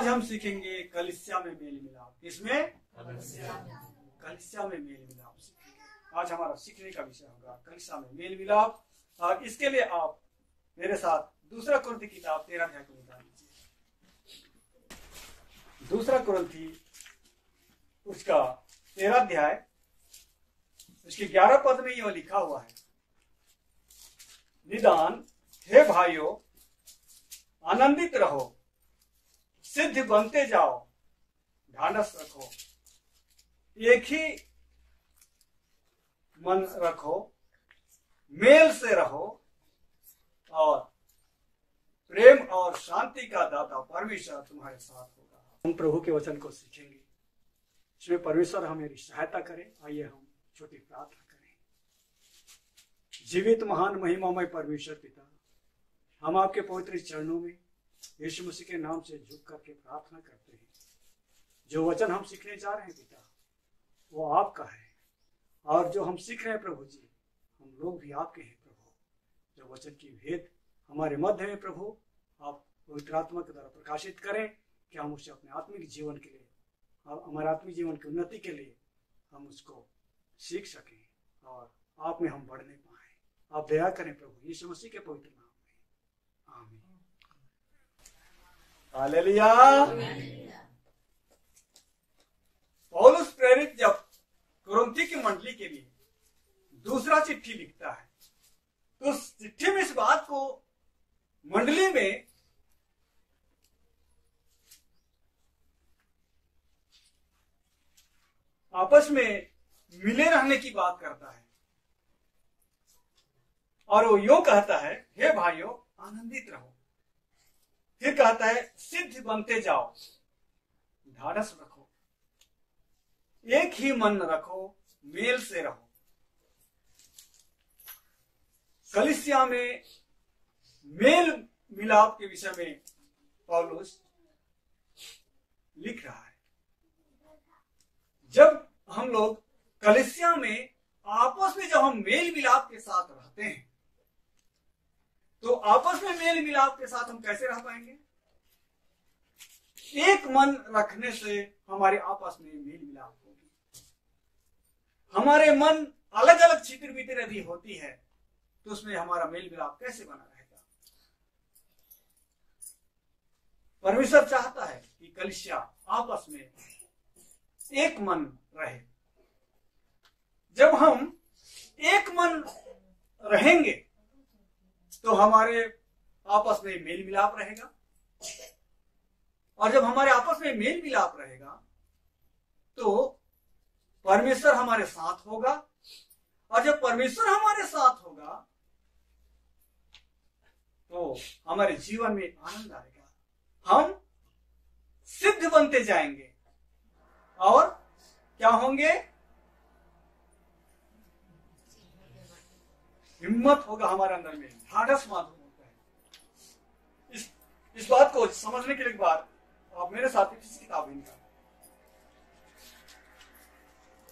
हम सीखेंगे कलीसिया में मेल मिलाप। किसमें? कलीसिया में मेल मिलाप सीखेंगे। आज हमारा सीखने का विषय होगा कलीसिया में मेल मिलाप। और इसके लिए आप मेरे साथ दूसरा कुरिन्थी किताब 13 अध्याय को निकाल लीजिए। दूसरा कुरिन्थी उसका 13 अध्याय उसके 11 पद में यह लिखा हुआ है, निदान हे भाइयों आनंदित रहो, सिद्ध बनते जाओ, ढांढस रखो, एक ही मन रखो, मेल से रहो और प्रेम और शांति का दाता परमेश्वर तुम्हारे साथ होगा। हम प्रभु के वचन को सीखेंगे, इसमें परमेश्वर हमारी सहायता करे। आइए हम छोटी प्रार्थना करें। जीवित महान महिमामय परमेश्वर पिता, हम आपके पवित्र चरणों में यीशु मसीह के नाम से झुक करके प्रार्थना करते हैं। जो वचन हम सीखने जा रहे हैं पिता, वो आपका है, और जो हम सीख रहे हैं प्रभु जी, हम लोग भी आपके हैं प्रभु। जो वचन की भेद हमारे मध्य में प्रभु आप पवित्र आत्मा के द्वारा प्रकाशित करें कि हम उसे अपने आत्मिक जीवन के लिए, हमारे आत्मिक जीवन की उन्नति के लिए हम उसको सीख सकें और आप में हम बढ़ने पाए। आप दया करें प्रभु यीशु मसीह के पवित्र नाम में, आमीन। हालेलुया। पौलुस प्रेरित जब कुरिन्थी की मंडली के लिए दूसरा चिट्ठी लिखता है, तो उस चिट्ठी में इस बात को मंडली में आपस में मिले रहने की बात करता है। और वो यूं कहता है, हे भाइयों आनंदित रहो। फिर कहता है सिद्ध बनते जाओ, ढाढ़स रखो, एक ही मन रखो, मेल से रहो। कलीसिया में मेल मिलाप के विषय में पौलुस लिख रहा है। जब हम लोग कलीसिया में आपस में जब हम मेल मिलाप के साथ रहते हैं, तो आपस में मेल मिलाप के साथ हम कैसे रह पाएंगे? एक मन रखने से हमारे आपस में मेल मिलाप होगी। हमारे मन अलग अलग छितर बितर यदि होती है तो उसमें हमारा मेल मिलाप कैसे बना रहेगा? परमेश्वर चाहता है कि कलीसिया आपस में एक मन रहे। जब हम एक मन रहेंगे तो हमारे आपस में मेल मिलाप रहेगा, और जब हमारे आपस में मेल मिलाप रहेगा तो परमेश्वर हमारे साथ होगा, और जब परमेश्वर हमारे साथ होगा तो हमारे जीवन में आनंद आएगा। हम सिद्ध बनते जाएंगे और क्या होंगे? हिम्मत होगा हमारे अंदर में, ढाढ़स मालूम होता है। इस बात को समझने के बाद आप मेरे साथ किसी किताब निकालें,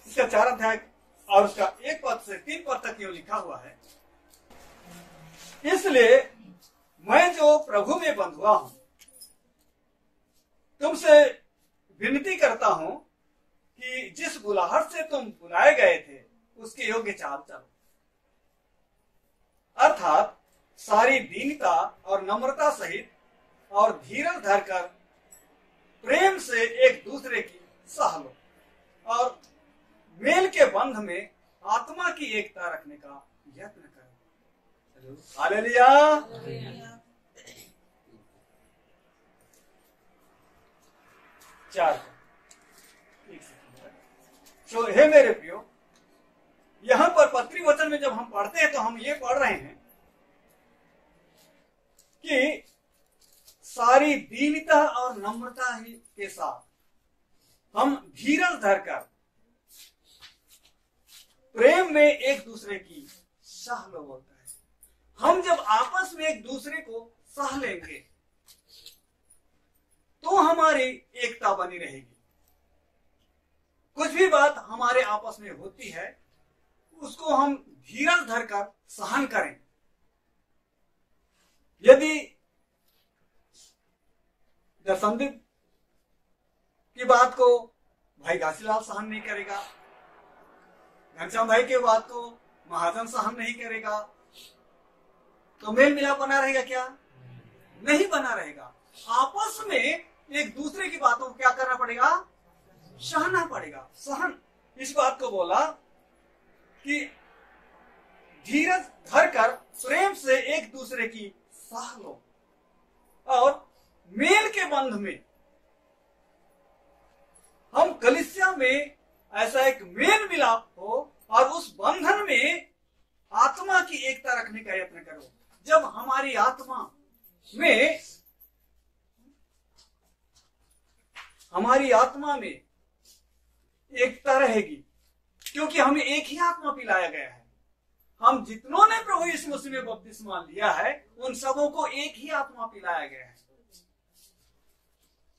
इसका 4 अध्याय और उसका 1 पद से 3 पद तक यूं लिखा हुआ है, इसलिए मैं जो प्रभु में बंधुआ हूं तुमसे विनती करता हूं कि जिस बुलाहट से तुम बुलाए गए थे उसके योग्य चाल चलो, अर्थात सारी दीनता और नम्रता सहित और धीरज धरकर प्रेम से एक दूसरे की सह लो, और मेल के बंध में आत्मा की एकता रखने का यत्न करो। हालेलुया। तो हे मेरे प्रियो, यहां पर पत्री वचन में जब हम पढ़ते हैं तो हम ये पढ़ रहे हैं कि सारी दीनता और नम्रता ही के साथ हम धीरज धरकर प्रेम में एक दूसरे की सह लो बोलता है। हम जब आपस में एक दूसरे को सह लेंगे तो हमारी एकता बनी रहेगी। कुछ भी बात हमारे आपस में होती है उसको हम धीरज धरकर सहन करें। यदि की बात को भाई घासीलाल सहन नहीं करेगा, घनश्याम भाई की बात को महाजन सहन नहीं करेगा, तो मेल मिलाप बना रहेगा क्या? नहीं बना रहेगा। आपस में एक दूसरे की बातों को क्या करना पड़ेगा? सहना पड़ेगा। सहन इस बात को बोला कि धीरज धरकर प्रेम से एक दूसरे की सह लो, और मेल के बंध में हम कलीसिया में ऐसा एक मेल मिलाप हो और उस बंधन में आत्मा की एकता रखने का यत्न करो। जब हमारी आत्मा में एकता रहेगी, क्योंकि हमें एक ही आत्मा पिलाया गया है। हम जितनों ने प्रभु यीशु मसीह में बपतिस्मा लिया है उन सबों को एक ही आत्मा पिलाया गया है।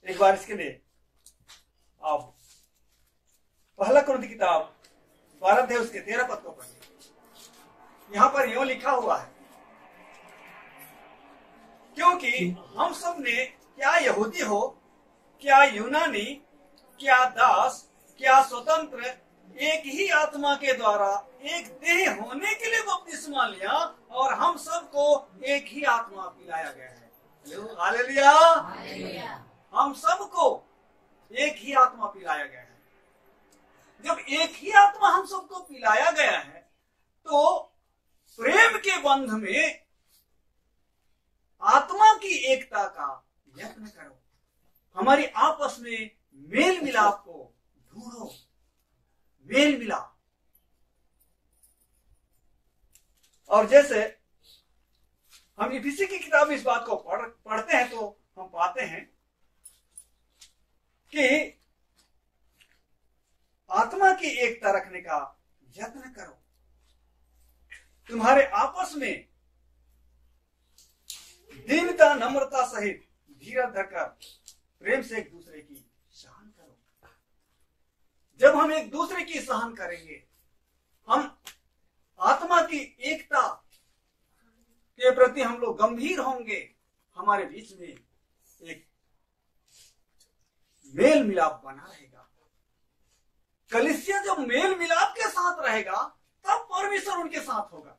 एक बार इसके लिए आप पहला कुरिन्थी किताब 12 अध्याय उसके 13 पद को पढ़िए। यहां पर यूं लिखा हुआ है, क्योंकि हम सब ने, क्या यहूदी हो, क्या यूनानी, क्या दास, क्या स्वतंत्र, एक ही आत्मा के द्वारा एक देह होने के लिए बपतिस्मा लिया, और हम सबको एक ही आत्मा पिलाया गया है। हालेलुया। हम सबको एक ही आत्मा पिलाया गया है। जब एक ही आत्मा हम सबको पिलाया गया है, तो प्रेम के बंध में आत्मा की एकता का यत्न करो। हमारी आपस में मेल मिलाप को ढूंढो, मेल मिलाप। और जैसे हम इफिसी की किताब में इस बात को पढ़ते हैं तो हम पाते हैं कि आत्मा की एकता रखने का यत्न करो। तुम्हारे आपस में दीनता नम्रता सहित धीरज धरकर प्रेम से एक दूसरे की सहन करो। जब हम एक दूसरे की सहन करेंगे, हम आत्मा की एकता के प्रति हम लोग गंभीर होंगे, हमारे बीच में एक मेल मिलाप बना रहेगा। कलीसिया जब मेल मिलाप के साथ रहेगा तब परमेश्वर उनके साथ होगा।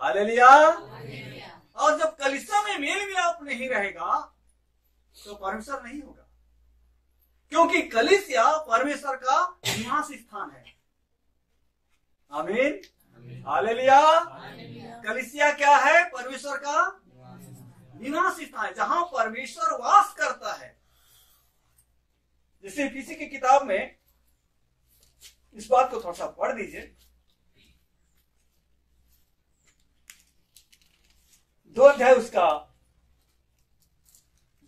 हालेलुया। और जब कलीसिया में मेल मिलाप नहीं रहेगा तो परमेश्वर नहीं होगा, क्योंकि कलीसिया परमेश्वर का निवास स्थान है। आमीन। हालेलुया। कलीसिया क्या है? परमेश्वर का निवास स्थान है, जहां परमेश्वर वास करता है। जैसे किसी की किताब में इस बात को थोड़ा सा पढ़ दीजिए। 2 अध्याय उसका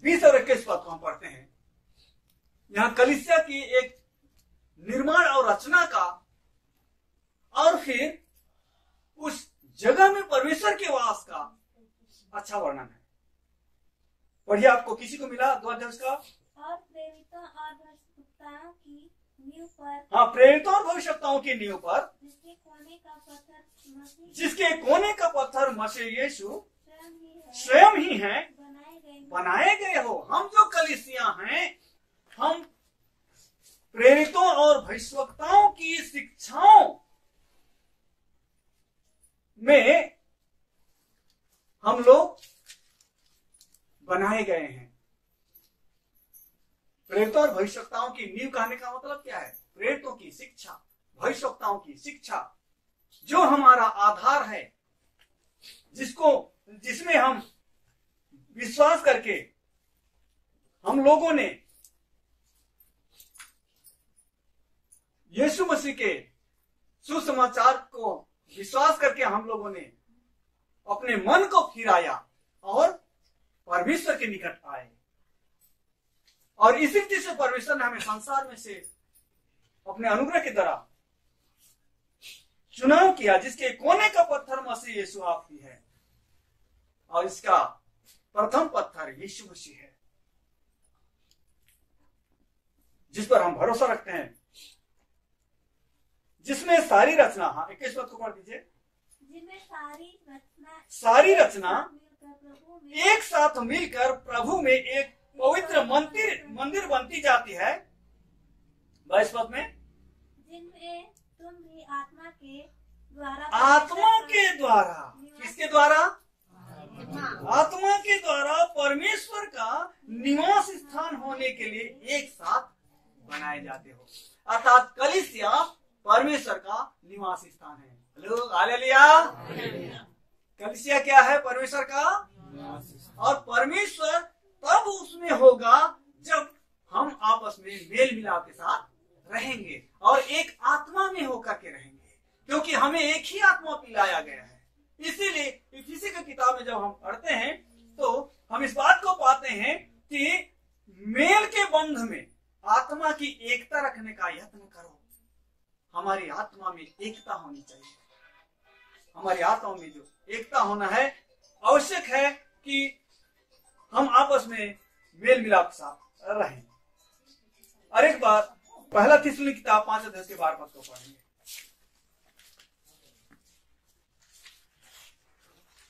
20 और 21 पद को हम पढ़ते हैं। यहां कलीसिया की एक निर्माण और रचना का, और फिर उस जगह में परमेश्वर के वास का अच्छा वर्णन है। पढ़िए, आपको किसी को मिला 2 अध्याय उसका? और प्रेरितों और भविष्यवक्ताओं की नींव पर, हाँ, प्रेरितों और भविष्यवक्ताओं की नींव पर, जिसके कोने का पत्थर मसीह यीशु स्वयं ही है, बनाए गए हो। हम जो कलीसिया हैं, हम प्रेरितों और भविष्यवक्ताओं की शिक्षाओं में हम लोग बनाए गए हैं। प्रेरितों और भविष्यवक्ताओं की नींव कहने का मतलब क्या है? प्रेरितों की शिक्षा, भविष्यवक्ताओं की शिक्षा, जो हमारा आधार है, जिसमें हम विश्वास करके हम लोगों ने यीशु मसीह के सुसमाचार को विश्वास करके हम लोगों ने अपने मन को फिराया और परमेश्वर के निकट आए। और इसी रीति से परमेश्वर ने हमें संसार में से अपने अनुग्रह के द्वारा चुनाव किया, जिसके कोने का पत्थर मसीह यीशु आप ही है, और इसका प्रथम पत्थर यीशु मसीह है, जिस पर हम भरोसा रखते हैं, जिसमें सारी रचना, हाँ 21 पद को पढ़ दीजिए। जिसमें सारी रचना एक साथ मिलकर प्रभु में एक पवित्र मंदिर बनती जाती है। 22 पद में, जिनमें तुम भी आत्मा के द्वारा किसके द्वारा? आत्मा के द्वारा परमेश्वर का निवास स्थान होने के लिए एक साथ बनाए जाते हो। अर्थात कलीसिया परमेश्वर का निवास स्थान है। Hello, hallelujah. कलीसिया क्या है? परमेश्वर का। और परमेश्वर तब उसमें होगा जब हम आपस में मेल मिलाप के साथ रहेंगे और एक आत्मा में होकर के रहेंगे, क्योंकि हमें एक ही आत्मा पिलाया गया है। इसीलिए इफिसी की किताब में जब हम पढ़ते हैं तो हम इस बात को पाते हैं कि मेल के बंध में आत्मा की एकता रखने का यत्न करो। हमारी आत्मा में एकता होनी चाहिए। हमारी आत्मा में जो एकता होना है, आवश्यक है कि हम आपस में मेल मिलाप के साथ रहें। और एक बार पहला थिस्सलुनी किताब 5 अध्याय के 12 पद को पढ़ेंगे।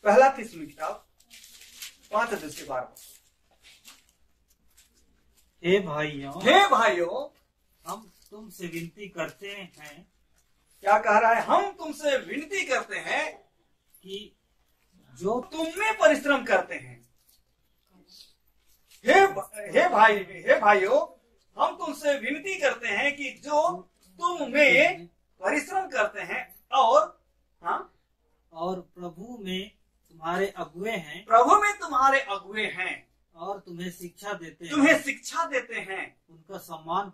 पहला थिस्सलुनी किताब 5 अध्याय के 12 पद। हे भाइयों, हम तुमसे विनती करते हैं। क्या कह रहा है? हम तुमसे विनती करते हैं कि जो तुम में परिश्रम करते हैं। हे भाइयों, हम तुमसे विनती करते हैं कि जो तुम में परिश्रम करते हैं और प्रभु में तुम्हारे अगुवे हैं और तुम्हें शिक्षा देते हैं, उनका सम्मान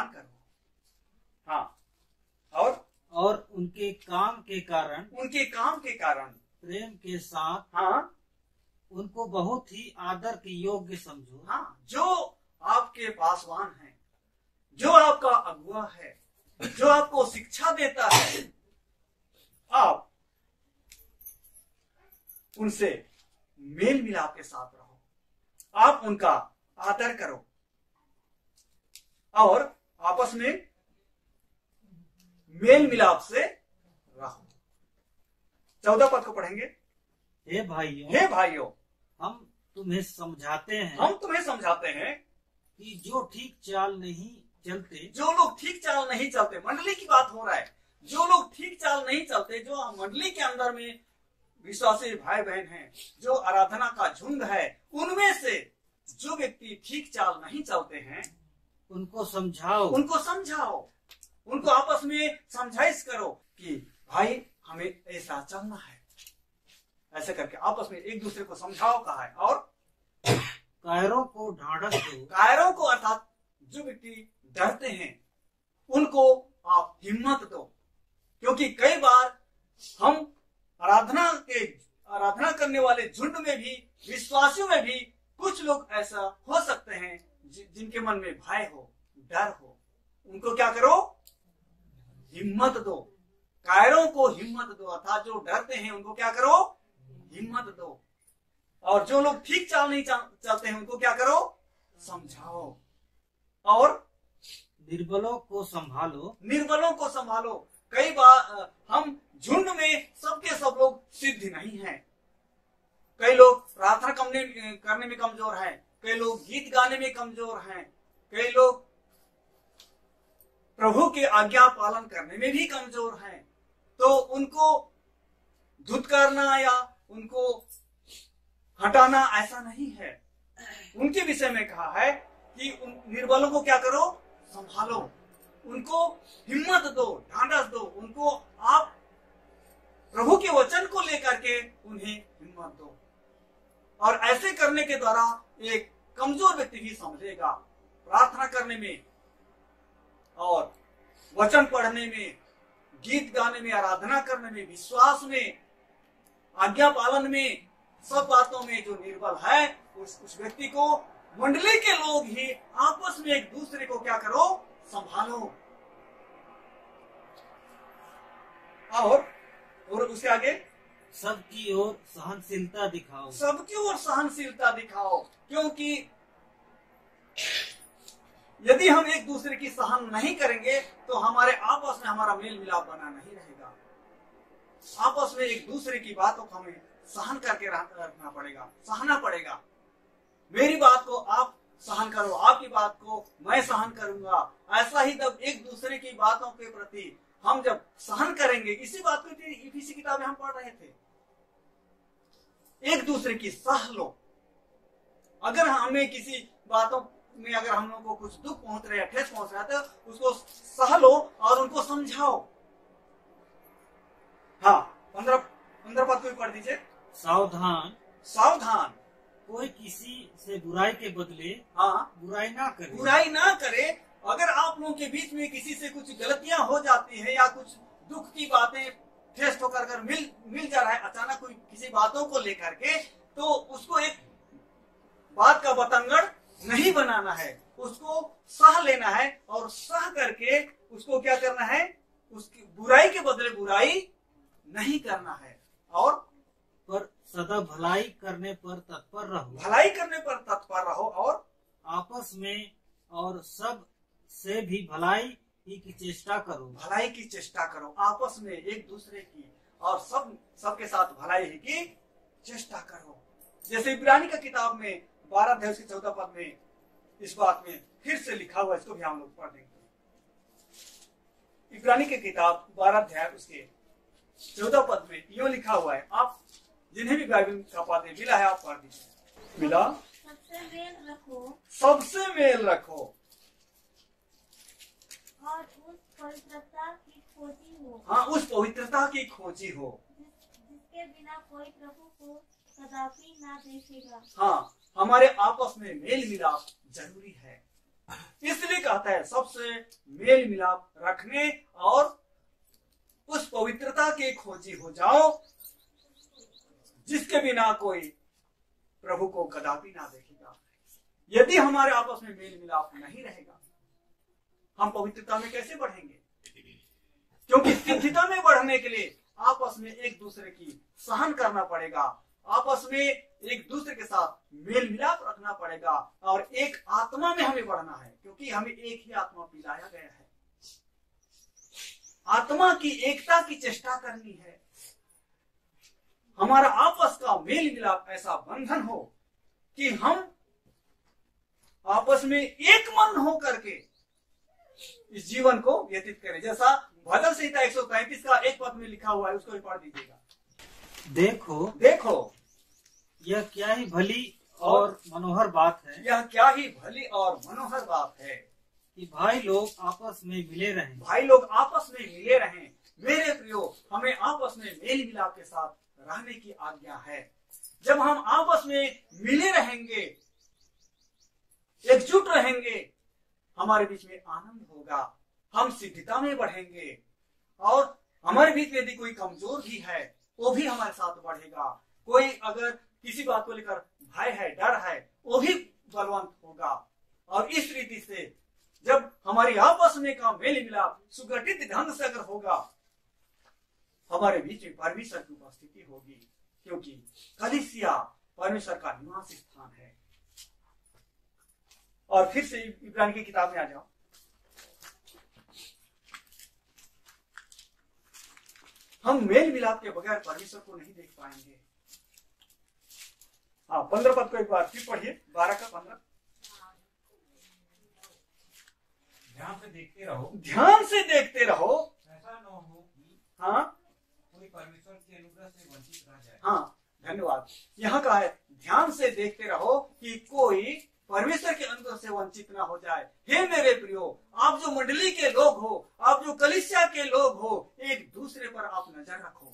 करो। हाँ, और उनके काम के कारण प्रेम के साथ उनको बहुत ही आदर के योग्य समझो। हाँ, जो आपके पासवान है, जो आपका अगुआ है, जो आपको शिक्षा देता है, आप उनसे मेल मिलाप के साथ रहो। आप उनका आदर करो और आपस में मेल मिलाप से रहो। 14 पद को पढ़ेंगे। हे भाइयों, हम तुम्हें समझाते हैं कि जो लोग ठीक चाल नहीं चलते, मंडली की बात हो रहा है। जो लोग ठीक चाल नहीं चलते, जो मंडली के अंदर में विश्वासी भाई बहन हैं, जो आराधना का झुंड है, उनमें से जो व्यक्ति ठीक चाल नहीं चलते हैं, उनको समझाओ। उनको आपस में समझाइश करो कि भाई हमें ऐसा चलना है। ऐसे करके आपस में एक दूसरे को समझाओ कहा है। और कायरों को ढांढस दो। कायरों को अर्थात जो व्यक्ति डरते हैं उनको आप हिम्मत दो, क्योंकि कई बार हम आराधना करने वाले झुंड में भी, विश्वासियों में भी कुछ लोग ऐसा हो सकते हैं जिनके मन में भय हो, डर हो। उनको क्या करो? हिम्मत दो। कायरों को हिम्मत दो, अर्थात जो डरते हैं उनको क्या करो? हिम्मत दो। और जो लोग ठीक चाल नहीं चलते हैं उनको क्या करो? समझाओ। और निर्बलों को संभालो। कई बार हम झुंड में सबके सब लोग सिद्ध नहीं हैं। कई लोग प्रार्थना करने में कमजोर हैं, कई लोग गीत गाने में कमजोर हैं, कई लोग प्रभु के आज्ञा पालन करने में भी कमजोर हैं। तो उनको धुतकारना या उनको हटाना ऐसा नहीं है। उनके विषय में कहा है कि उन निर्बलों को क्या करो? संभालो। उनको हिम्मत दो, ढांढस दो। उनको आप प्रभु के वचन को लेकर के उन्हें हिम्मत दो। और ऐसे करने के द्वारा एक कमजोर व्यक्ति भी समझेगा। प्रार्थना करने में और वचन पढ़ने में, गीत गाने में, आराधना करने में, विश्वास में, आज्ञा पालन में, सब बातों में जो निर्बल है उस व्यक्ति को मंडली के लोग ही आपस में एक दूसरे को क्या करो? संभालो। और उसके आगे सबकी ओर सहनशीलता दिखाओ। क्योंकि यदि हम एक दूसरे की सहन नहीं करेंगे तो हमारे आपस में हमारा मेल मिलाप बना नहीं रहेगा। आपस में एक दूसरे की बातों को हमें सहन करके रखना पड़ेगा, सहना पड़ेगा। मेरी बात को आप सहन करो, आपकी बात को मैं सहन करूंगा। ऐसा ही जब एक दूसरे की बातों के प्रति हम जब सहन करेंगे, इसी बात को इफिसी किताब में हम पढ़ रहे थे, एक दूसरे की सह लो। अगर हमें किसी बातों में अगर हम लोगों को कुछ दुख पहुंच रहा है, ठेस पहुंच रहा है, तो उसको सह लो और उनको समझाओ। हाँ, 15 पद को पढ़ दीजिए। सावधान, सावधान, कोई किसी से बुराई के बदले हाँ बुराई ना करे। बुराई ना करे। अगर आप लोगों के बीच में किसी से कुछ गलतियां हो जाती है या कुछ दुख की बातें ठेस होकर अगर मिल जा रहा है अचानक कोई किसी बातों को लेकर के, तो उसको एक बात का बतंगड़ नहीं बनाना है, उसको सह लेना है और सह करके उसको क्या करना है, उसकी बुराई के बदले बुराई नहीं करना है और पर सदा भलाई करने पर तत्पर रहो। भलाई करने पर तत्पर रहो और आपस में और सब से भी भलाई ही की चेष्टा करो। भलाई की चेष्टा करो, आपस में एक दूसरे की और सबके साथ भलाई ही की चेष्टा करो। जैसे इब्रानी का किताब में 12 अध्याय उसके 14 पद में इस बात में फिर से लिखा हुआ, इसको भी हम लोग पढ़ देंगे। इब्रानी की किताब 12 अध्याय उसके 14 पद में यूं लिखा हुआ है, आप जिन्हें भी बाइबल का पद मिला है आप पढ़ दीजिए। मिला, सबसे मेल रखो, सबसे मेल रखो और उस पवित्रता की खोजी हो। हाँ, उस पवित्रता की खोजी हो जिसके बिना कोई प्रभु को कदापि ना देखेगा। हाँ, हमारे आपस में मेल मिलाप जरूरी है, इसलिए कहता है सबसे मेल मिलाप रखने और उस पवित्रता की खोजी हो जाओ जिसके बिना कोई प्रभु को कदापि ना देखेगा। यदि हमारे आपस में मेल मिलाप नहीं रहेगा, हम पवित्रता में कैसे बढ़ेंगे? क्योंकि सिद्धता में बढ़ने के लिए आपस में एक दूसरे की सहन करना पड़ेगा, आपस में एक दूसरे के साथ मेल मिलाप रखना पड़ेगा और एक आत्मा में हमें बढ़ना है, क्योंकि हमें एक ही आत्मा पिलाया गया है। आत्मा की एकता की चेष्टा करनी है। हमारा आपस का मेल मिलाप ऐसा बंधन हो कि हम आपस में एक मन हो करके इस जीवन को व्यतीत करें। जैसा भजन संहिता 133 का 1 पद में लिखा हुआ है, उसको भी पढ़ दीजिएगा। देखो देखो, यह क्या ही भली और मनोहर बात है, यह क्या ही भली और मनोहर बात है कि भाई लोग आपस में मिले रहें। भाई लोग आपस में मिले रहें। मेरे प्रियो, हमें आपस में मेल मिलाप के साथ रहने की आज्ञा है। जब हम आपस में मिले रहेंगे, एकजुट रहेंगे, हमारे बीच में आनंद होगा, हम सिद्धता में बढ़ेंगे और हमारे बीच में यदि कोई कमजोर भी है वो भी हमारे साथ बढ़ेगा। कोई अगर किसी बात को लेकर भय है, डर है, वो भी बलवंत होगा। और इस रीति से जब हमारी आपस में का मेल मिलाप सुगठित ढंग से अगर होगा, हमारे बीच में परमेश्वर की उपस्थिति होगी, क्योंकि कलीसिया परमेश्वर का निवास स्थान है। और फिर से इब्रानी की किताब में आ जाओ। हम मेल मिलाप के बगैर परमेश्वर को नहीं देख पाएंगे। हाँ, 15 पद को एक बार फिर पढ़िए, 12 का 15। ध्यान से देखते रहो, ध्यान से देखते रहो, ऐसा न हो कि हाँ कोई परमेश्वर के अनुग्रह से वंचित रह जाए। हाँ, धन्यवाद। यहाँ का है ध्यान से देखते रहो कि कोई परमेश्वर के अनुग्रह से वंचित ना हो जाए। हे मेरे प्रियो, आप जो मंडली के लोग हो, आप जो कलीसिया के लोग हो, एक दूसरे पर आप नजर रखो,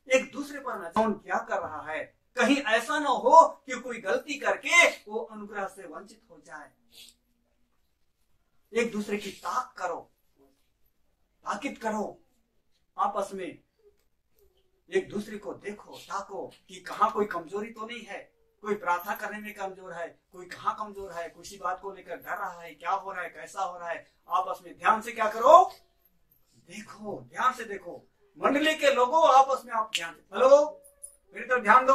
एक दूसरे पर नजर। कौन क्या कर रहा है, कहीं ऐसा ना हो कि कोई गलती करके वो अनुग्रह से वंचित हो जाए। एक दूसरे की ताक करो, ताकीद करो, आपस में एक दूसरे को देखो, ताको कि कहाँ कोई कमजोरी तो नहीं है, कोई प्रार्थना करने में कमजोर है, कोई कहाँ कमजोर है, किसी बात को लेकर डर रहा है, क्या हो रहा है, कैसा हो रहा है। आपस में ध्यान से क्या करो, देखो, ध्यान से देखो। मंडली के लोगों, आपस में आप ध्यान, हेलो, मेरी तरफ ध्यान दो।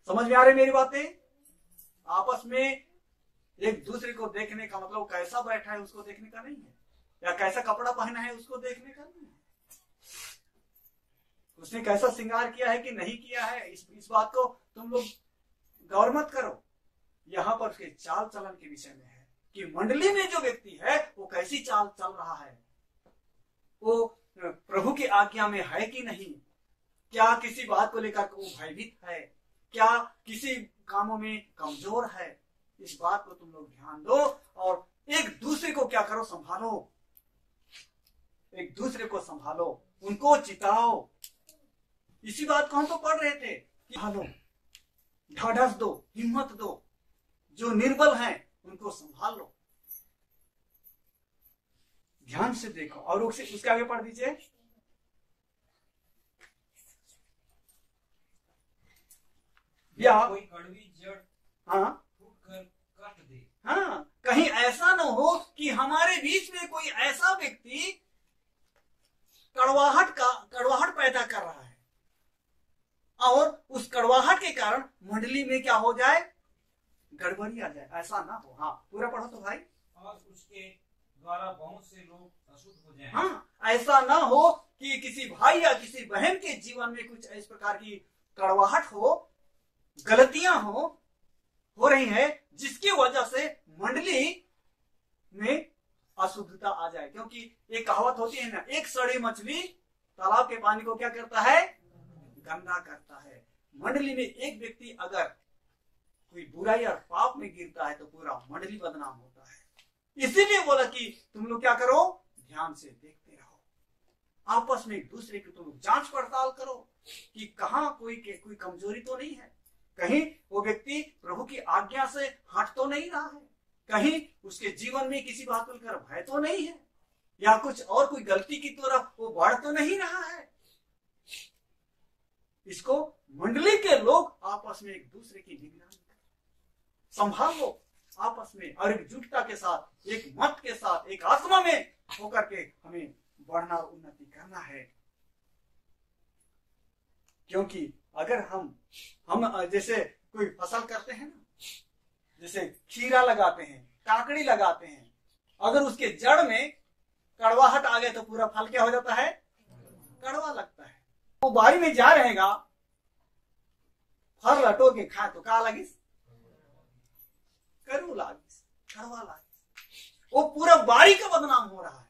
समझ में आ रही मेरी बातें? आपस में एक दूसरे को देखने का मतलब कैसा बैठा है उसको देखने का नहीं है, या कैसा कपड़ा पहना है उसको देखने का नहीं है। उसने कैसा श्रृंगार किया है कि नहीं किया है, इस बात को तुम लोग गौर मत करो। यहाँ पर उसके चाल चलन के विषय में है कि मंडली में जो व्यक्ति है वो कैसी चाल चल रहा है, वो प्रभु की आज्ञा में है कि नहीं, क्या किसी बात को लेकर वो भयभीत है, क्या किसी कामों में कमजोर है। इस बात को तुम लोग ध्यान दो और एक दूसरे को क्या करो, संभालो, एक दूसरे को संभालो, उनको चिताओ। इसी बात को हम तो पढ़ रहे थे कि संभालो, ढाढ़स दो, हिम्मत दो, जो निर्बल हैं उनको संभाल लो। ध्यान से देखो और उसके आगे पढ़ दीजिए। या कोई कड़वी जड़ हाँ फूट कर काट दे। हाँ, कहीं ऐसा न हो कि हमारे बीच में कोई ऐसा व्यक्ति कड़वाहट पैदा कर रहा है और उस कड़वाहट के कारण मंडली में क्या हो जाए, गड़बड़ी आ जाए। ऐसा ना हो। हाँ, पूरा पढ़ो तो भाई। और उसके द्वारा बहुत से लोग अशुद्ध हो जाएं। हाँ, ऐसा ना हो कि किसी भाई या किसी बहन के जीवन में कुछ इस प्रकार की कड़वाहट हो, गलतियां हो रही है, जिसकी वजह से मंडली में अशुद्धता आ जाए। क्योंकि एक कहावत होती है ना, एक सड़ी मछली तालाब के पानी को क्या करता है, गंदा करता है। मंडली में एक व्यक्ति अगर कोई बुराई और पाप में गिरता है तो पूरा मंडली बदनाम होता है। इसीलिए बोला कि तुम लोग क्या करो, ध्यान से देखते रहो, आपस में एक दूसरे की तुम लोग जांच पड़ताल करो कि कहाँ कोई कमजोरी तो नहीं है, कहीं वो व्यक्ति प्रभु की आज्ञा से हट तो नहीं रहा है, कहीं उसके जीवन में किसी बात को लेकर भय तो नहीं है, या कुछ और कोई गलती की तरफ वो बढ़ तो नहीं रहा है। इसको मंडली के लोग आपस में एक दूसरे की निगरानी संभाल लो आपस में, और एकजुटता के साथ, एक मत के साथ, एक आत्मा में होकर के हमें बढ़ना और उन्नति करना है। क्योंकि अगर हम जैसे कोई फसल करते हैं ना, जैसे खीरा लगाते हैं, काकड़ी लगाते हैं, अगर उसके जड़ में कड़वाहट आ गए तो पूरा फल क्या हो जाता है, कड़वा लगता है। वो बारी में जा रहेगा, फल लटो के खाए तो का लगिस, करू लागिस, कड़वा लागिस, वो पूरा बारी का बदनाम हो रहा है।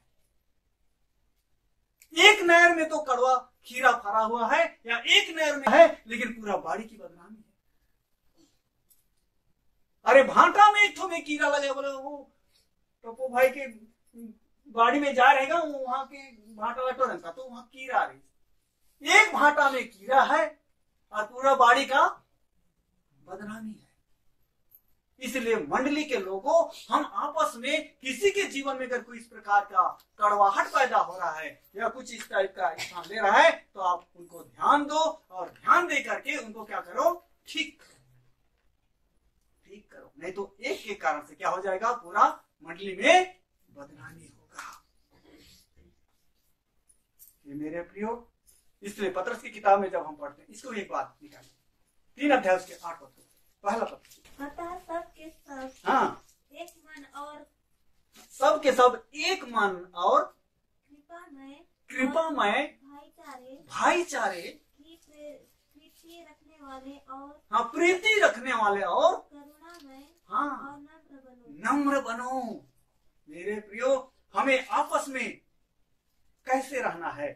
एक नहर में तो कड़वा खीरा फरा हुआ है, या एक नहर में है लेकिन पूरा बाड़ी की बदनामी है। अरे भाटा में एक ठो में कीड़ा लगे, बोले वो टप्पू भाई के बाड़ी में जा रहेगा, वहां के भाटा लटो रहता तो वहां कीड़ा रही, एक भाटा में कीड़ा है और पूरा बाड़ी का बदनामी है। इसलिए मंडली के लोगों, हम आपस में किसी के जीवन में अगर कोई इस प्रकार का कड़वाहट पैदा हो रहा है या कुछ इस टाइप का स्थान ले रहा है तो आप उनको ध्यान दो और ध्यान दे करके उनको क्या करो, ठीक करो, नहीं तो एक के कारण से क्या हो जाएगा, पूरा मंडली में बदनामी होगा। ये मेरे प्रियो, इसलिए पतरस की किताब में जब हम पढ़ते हैं, इसको एक बात निकालिए, 3 अध्याय उसके 8 पद, पहला पद। अतः सब के सब हाँ, एक मन और सब के सब एक मन और कृपामय भाईचारे की प्रीति रखने वाले और हाँ, प्रीति रखने वाले और करुणामय हाँ, और नम्र बनो। मेरे प्रियो, हमें आपस में कैसे रहना है,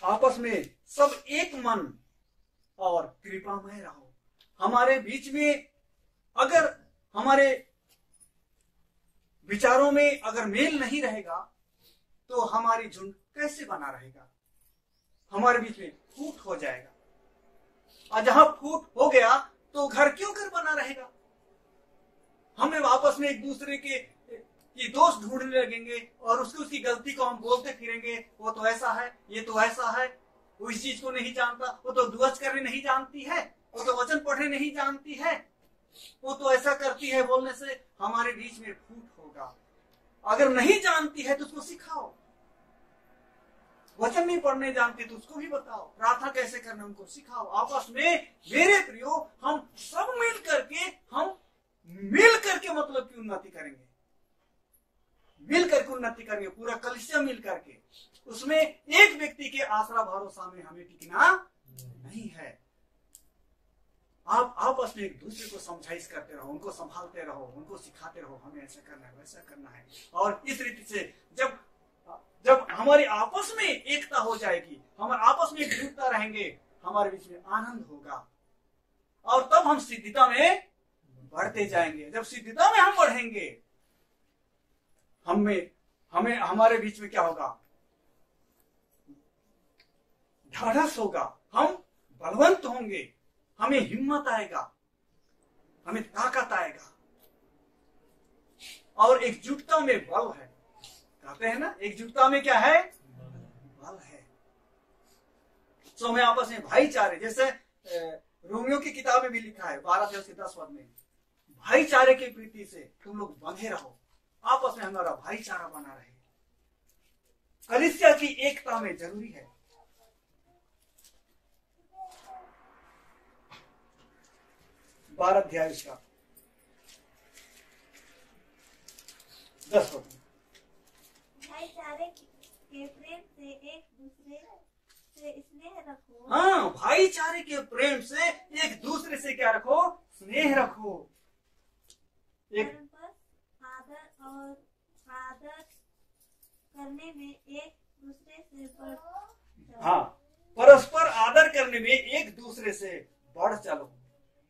आपस में सब एक मन और कृपामय रहो। हमारे बीच में अगर हमारे विचारों में अगर मेल नहीं रहेगा तो हमारी झुंड कैसे बना रहेगा, हमारे बीच में फूट हो जाएगा, और जहां फूट हो गया तो घर क्यों घर बना रहेगा। हमें आपस में एक दूसरे के दोष ढूंढने लगेंगे और उसकी गलती को हम बोलते फिरेंगे, वो तो ऐसा है, ये तो ऐसा है, वो इस चीज को नहीं जानता, वो तो दुआज करने नहीं जानती है, वो तो वचन पढ़ने नहीं जानती है, वो तो ऐसा करती है। बोलने से हमारे बीच में फूट होगा। अगर नहीं जानती है तो उसको सिखाओ, वचन नहीं पढ़ने जानती तो उसको भी बताओ, प्रार्थना कैसे करना उनको सिखाओ। आपस में मेरे प्रियो, हम सब मिल करके मतलब की उन्नति करेंगे। मिल करके उन्नति करेंगे, पूरा कलीसिया मिल करके, उसमें एक व्यक्ति के आसरा भरोसा में हमें टिकना नहीं है। आप आपस में एक दूसरे को समझाइश करते रहो, उनको संभालते रहो, उनको सिखाते रहो, हमें ऐसा करना है, वैसा करना है। और इस रीति से जब हमारी आपस में एकता हो जाएगी, हमारे आपस में एकजुटता रहेंगे, हमारे बीच में आनंद होगा और तब हम सिद्धता में बढ़ते जाएंगे। जब सिद्धता में हम बढ़ेंगे, हमें हमारे बीच में क्या होगा? ढाढ़स होगा, हम बलवंत होंगे, हमें हिम्मत आएगा, हमें ताकत आएगा। और एकजुटता में बल है, कहते हैं ना, एकजुटता में क्या है? बल है। हमें आपस में भाईचारे, जैसे रोमियो की किताब में भी लिखा है 12:10 में, भाईचारे की प्रीति से तुम लोग बंधे रहो, आपस में हमारा भाईचारा बना रहे। कलीसिया की एकता में जरूरी है। अध्याय उसका 10 भाईचारे के प्रेम से एक दूसरे से स्नेह रखो। हाँ, भाईचारे के प्रेम से एक दूसरे से क्या रखो? स्नेह रखो। परस्पर आदर करने में एक दूसरे से बढ़ चलो। हाँ, परस्पर आदर करने में एक दूसरे से बढ़ चलो।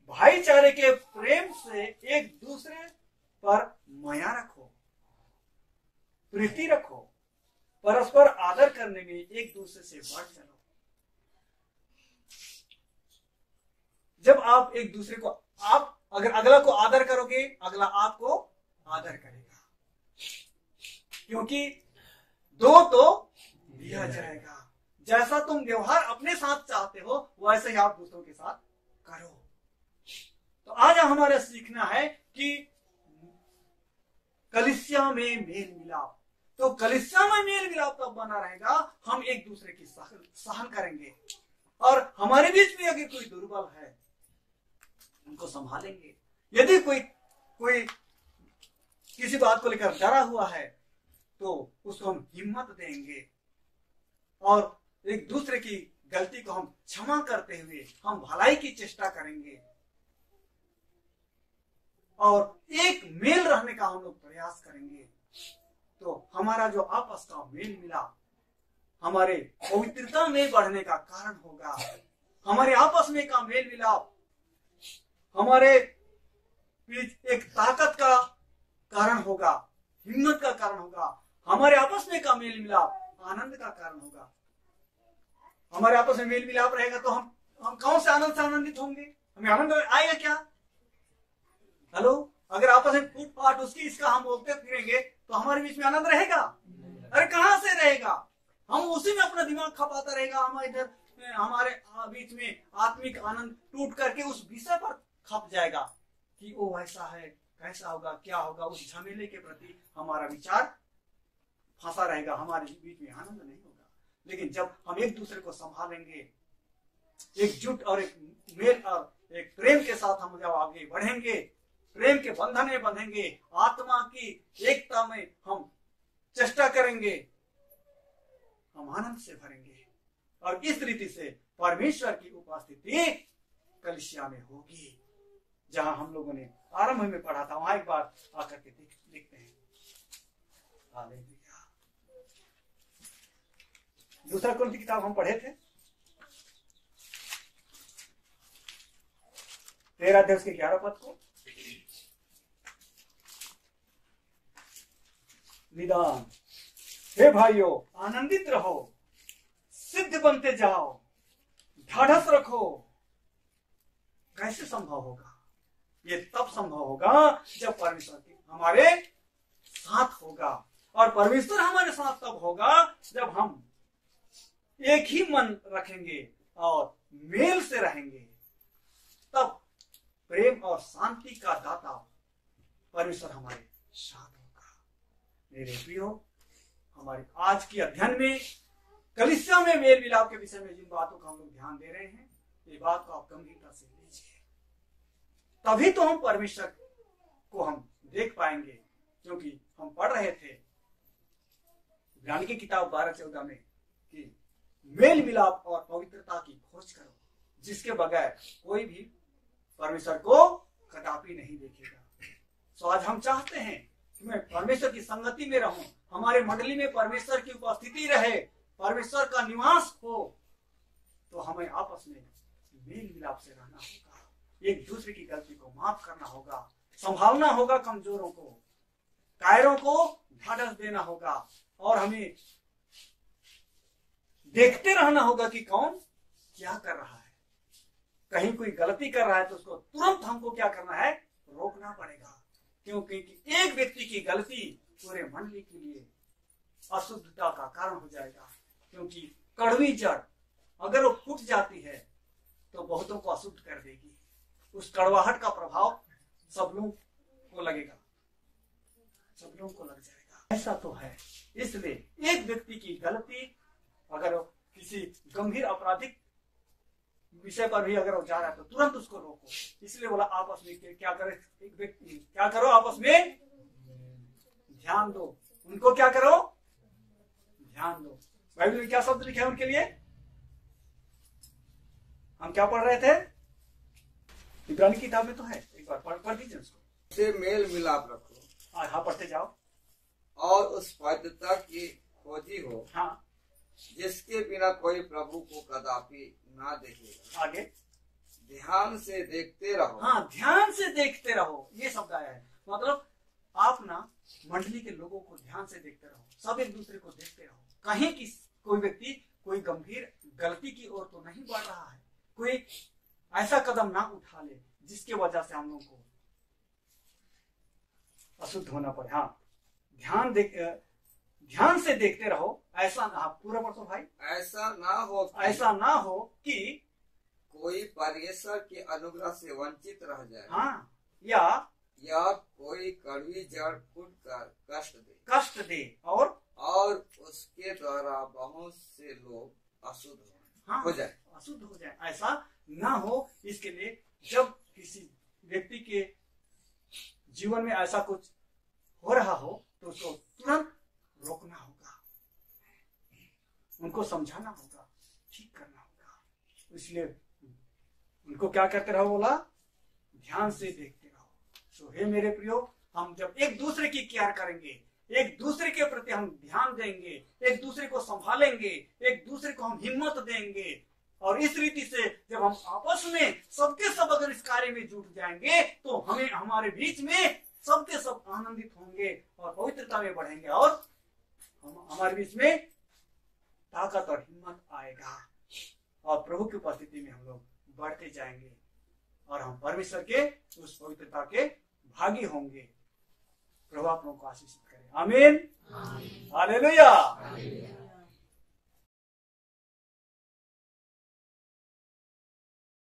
भाईचारे के प्रेम से एक दूसरे पर माया रखो, प्रीति रखो, परस्पर आदर करने में एक दूसरे से बढ़ चलो। जब आप एक दूसरे को, आप अगर अगला को आदर करोगे, अगला आपको आदर करेगा, क्योंकि दो तो दिया जाएगा। जैसा तुम व्यवहार अपने साथ चाहते हो, वैसे ही आप दूसरों के साथ करो। तो आज हमारा सीखना है कि कलीसिया में मेल मिलाप। तो कलीसिया में मेल मिलाप तब बना रहेगा, हम एक दूसरे की सहन करेंगे, और हमारे बीच में अगर कोई दुर्बल है, उनको संभालेंगे। यदि कोई किसी बात को लेकर डरा हुआ है, तो उसको हम हिम्मत देंगे, और एक दूसरे की गलती को हम क्षमा करते हुए हम भलाई की चेष्टा करेंगे, और एक मेल रहने का हम लोग प्रयास करेंगे। तो हमारा जो आपस का मेल मिलाप हमारे पवित्रता में बढ़ने का कारण होगा। हमारे आपस में का मेल मिलाप हमारे एक ताकत का कारण होगा, हिम्मत का कारण होगा। हमारे आपस में का मेल मिलाप आनंद का कारण होगा। हमारे आपस में मेल मिलाप रहेगा तो हम कौन से आनंद से आनंदित होंगे? हमें आनंद आएगा क्या? हेलो, अगर आपस में फूट फाट उसकी इसका हम बोलते फिरेंगे तो हमारे बीच में आनंद रहेगा? अरे कहां से रहेगा? हम उसी में अपना दिमाग खपाता रहेगा। हम इधर हमारे बीच में आत्मिक आनंद टूट करके उस विषय पर खप जाएगा कि वो ऐसा है, कैसा होगा, क्या होगा। उस झमेले के प्रति हमारा विचार फंसा रहेगा, हमारे बीच में आनंद नहीं होगा। लेकिन जब हम एक दूसरे को संभालेंगे, एकजुट और एक मेल और एक प्रेम के साथ हम जब आगे बढ़ेंगे, प्रेम के बंधन में बंधेंगे, आत्मा की एकता में हम चेष्टा करेंगे, हम आनंद से भरेंगे, और इस रीति से परमेश्वर की उपस्थिति कलीसिया में होगी। जहां हम लोगों ने आरंभ में पढ़ा था, वहां एक बार आकर के देखते हैं। हालेलुया। दूसरा कुरिन्थी की किताब हम पढ़े थे, 13 अध्याय के 11 पद को। निदान, हे भाइयों, आनंदित रहो, सिद्ध बनते जाओ, ढाढ़स रखो। कैसे संभव होगा? ये तब संभव होगा जब परमेश्वर हमारे साथ होगा, और परमेश्वर हमारे साथ तब होगा जब हम एक ही मन रखेंगे और मेल से रहेंगे। तब प्रेम और शांति का दाता परमेश्वर हमारे साथ होगा। मेरे प्रियो, हमारे आज की अध्ययन में कलीसिया में मेल मिलाप के विषय में जिन बातों का हम लोग ध्यान दे रहे हैं, ये बात को आप गंभीरता से लीजिए। तभी तो हम परमेश्वर को हम देख पाएंगे, क्योंकि हम पढ़ रहे थे इब्रानी की किताब 12:14 में कि मेल मिलाप और पवित्रता की खोज करो, जिसके बगैर कोई भी परमेश्वर को कदापि नहीं देखेगा। तो आज हम चाहते हैं कि मैं परमेश्वर की संगति में रहूं, हमारे मंडली में परमेश्वर की उपस्थिति रहे, परमेश्वर का निवास हो, तो हमें आपस में मेल मिलाप से रहना होगा, एक दूसरे की गलती को माफ करना होगा, संभालना होगा कमजोरों को, कायरों को ढाढ़स देना होगा, और हमें देखते रहना होगा कि कौन क्या कर रहा है। कहीं कोई गलती कर रहा है तो उसको तुरंत हमको क्या करना है, रोकना पड़ेगा, क्योंकि एक व्यक्ति की गलती पूरे मंडली के लिए अशुद्धता का कारण हो जाएगा। क्योंकि कड़वी जड़ अगर वो फूट जाती है तो बहुतों को अशुद्ध कर देगी, उस कड़वाहट का प्रभाव सब लोगों को लगेगा, सब लोगों को लग जाएगा। ऐसा तो है, इसलिए एक व्यक्ति की गलती अगर किसी गंभीर आपराधिक विषय पर भी अगर वो जा रहा है तो तुरंत उसको रोको। इसलिए बोला आपस में क्या करे, एक व्यक्ति क्या करो, आपस में ध्यान दो, उनको क्या करो, ध्यान दो। बाइबल में क्या शब्द लिखे हैं उनके लिए, हम क्या पढ़ रहे थे, इब्रानी की किताब में तो है, एक बार पढ़ दीजिए उसको। से मेल मिलाप रखो, हाँ पढ़ते जाओ, और उस पवित्रता की खोजी हो, हाँ, जिसके बिना कोई प्रभु को कदापि ना देखेगा। आगे, ध्यान से देखते रहो। हाँ, ध्यान से देखते रहो, ये शब्द आया है। मतलब आप ना मंडली के लोगों को ध्यान से देखते रहो, सब एक दूसरे को देखते रहो, कहीं कि कोई व्यक्ति कोई गंभीर गलती की ओर तो नहीं बढ़ रहा है, कोई ऐसा कदम ना उठा ले जिसके वजह से हम लोगों को अशुद्ध होना पड़े। हाँ, ध्यान से देखते रहो, ऐसा ना, पूरा पढ़ो भाई, ऐसा ना हो कि कोई परमेश्वर के अनुग्रह से वंचित रह जाए। हाँ, या कोई कड़वी जड़ फूट कर कष्ट दे और उसके द्वारा बहुत से लोग अशुद्ध हो जाए, अशुद्ध हो जाए, ऐसा ना हो। इसके लिए जब किसी व्यक्ति के जीवन में ऐसा कुछ हो रहा हो तो उसको तुरंत रोकना होगा, उनको समझाना होगा, ठीक करना होगा। इसलिए उनको क्या करते रहो, बोला ध्यान से देखते रहो। तो हे मेरे प्रियो, हम जब एक दूसरे की केयर करेंगे, एक दूसरे के प्रति हम ध्यान देंगे, एक दूसरे को संभालेंगे, एक दूसरे को हम हिम्मत देंगे, और इस रीति से जब हम आपस में सबके सब अगर इस कार्य में जुट जाएंगे तो हमें हमारे बीच में सबके सब आनंदित होंगे और पवित्रता में बढ़ेंगे, और हमारे बीच में ताकत और हिम्मत आएगा, और प्रभु की उपस्थिति में हम लोग बढ़ते जाएंगे, और हम परमेश्वर के उस पवित्रता के भागी होंगे। प्रभु आप लोगों को आशीषित करे। आमीन, हालेलुया।